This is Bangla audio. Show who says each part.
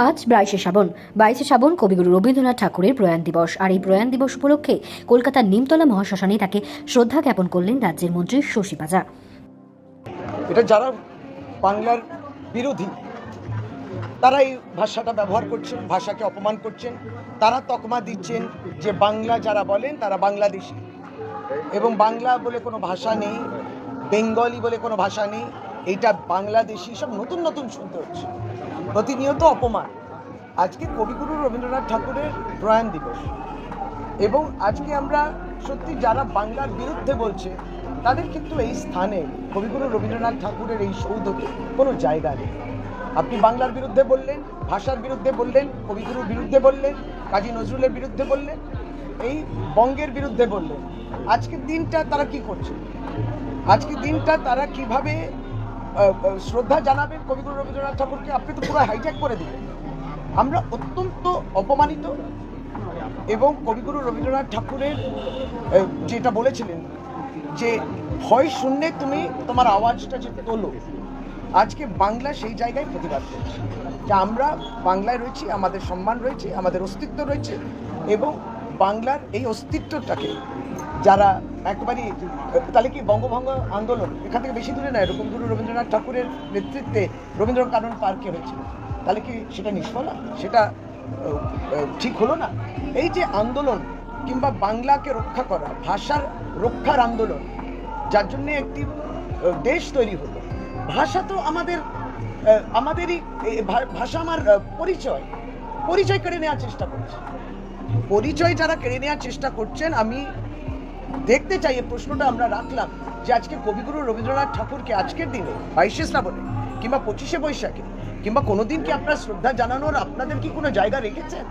Speaker 1: আজ 22শে শ্রাবণ কবিগুরু রবীন্দ্রনাথ ঠাকুরের প্রয়াণ দিবস। আর এই প্রয়াণ দিবস উপলক্ষে কলকাতার নিমতলা মহাশ্মশানে তাকে শ্রদ্ধা জ্ঞাপন করলেন রাজ্যের মন্ত্রী শশী পাজা।
Speaker 2: এটা যারা বাংলার বিরোধী তারা এই ভাষাটা ব্যবহার করছেন, ভাষাকে অপমান করছেন, তারা তকমা দিচ্ছেন যে বাংলা যারা বলেন তারা বাংলাদেশি, এবং বাংলা বলে কোনো ভাষা নেই, বেঙ্গলি বলে কোনো ভাষা নেই, এইটা বাংলাদেশি সব নতুন নতুন শুনতে হচ্ছে, প্রতিনিয়ত অপমান। আজকে কবিগুরু রবীন্দ্রনাথ ঠাকুরের প্রয়াণ দিবস, এবং আজকে আমরা সত্যি যারা বাংলার বিরুদ্ধে বলছে তাদের কিন্তু এই স্থানে কবিগুরু রবীন্দ্রনাথ ঠাকুরের এই সৌধতে কোনো জায়গা নেই। আপনি বাংলার বিরুদ্ধে বললেন, ভাষার বিরুদ্ধে বললেন, কবিগুরুর বিরুদ্ধে বললেন, কাজী নজরুলের বিরুদ্ধে বললেন, এই বঙ্গের বিরুদ্ধে বললেন। আজকের দিনটা তারা কি করছে? আজকের দিনটা তারা কিভাবে শ্রদ্ধা জানাবেন কবিগুরু রবীন্দ্রনাথ ঠাকুরকে? আপনি তো পুরো হাইজ্যাক করে দিলেন। আমরা অত্যন্ত অপমানিত। এবং কবিগুরু রবীন্দ্রনাথ ঠাকুরের যেটা বলেছিলেন যে ভয় শূন্যে তুমি তোমার আওয়াজটা যে তোলো, আজকে বাংলা সেই জায়গায় প্রতিবাদ করছে যে আমরা বাংলায় রয়েছি, আমাদের সম্মান রয়েছে, আমাদের অস্তিত্ব রয়েছে, এবং বাংলার এই অস্তিত্বটাকে যারা একেবারেই, তাহলে কি বঙ্গভঙ্গ আন্দোলন এখান থেকে বেশি দূরে নয়, কবিগুরু রবীন্দ্রনাথ ঠাকুরের নেতৃত্বে রবীন্দ্র কানন পার্কে হয়েছিল, তাহলে কি সেটা নিষ্ফলা? সেটা ঠিক হলো না? এই যে আন্দোলন, কিংবা বাংলাকে রক্ষা করা, ভাষার রক্ষার আন্দোলন, যার জন্য একটি দেশ তৈরি হলো, ভাষা তো আমাদেরই ভাষা আমার পরিচয় কেড়ে নেওয়ার চেষ্টা করছে। পরিচয় যারা কেড়ে নেওয়ার চেষ্টা করছেন, আমি দেখতে চাই, এই প্রশ্নটা আমরা রাখলাম যে আজকে কবিগুরু রবীন্দ্রনাথ ঠাকুরকে আজকের দিনে 22শে শ্রাবণে কিংবা 25শে বৈশাখে কিংবা কোনোদিন কি আপনার শ্রদ্ধা জানানোর আপনাদের কি কোনো জায়গা রেখেছেন?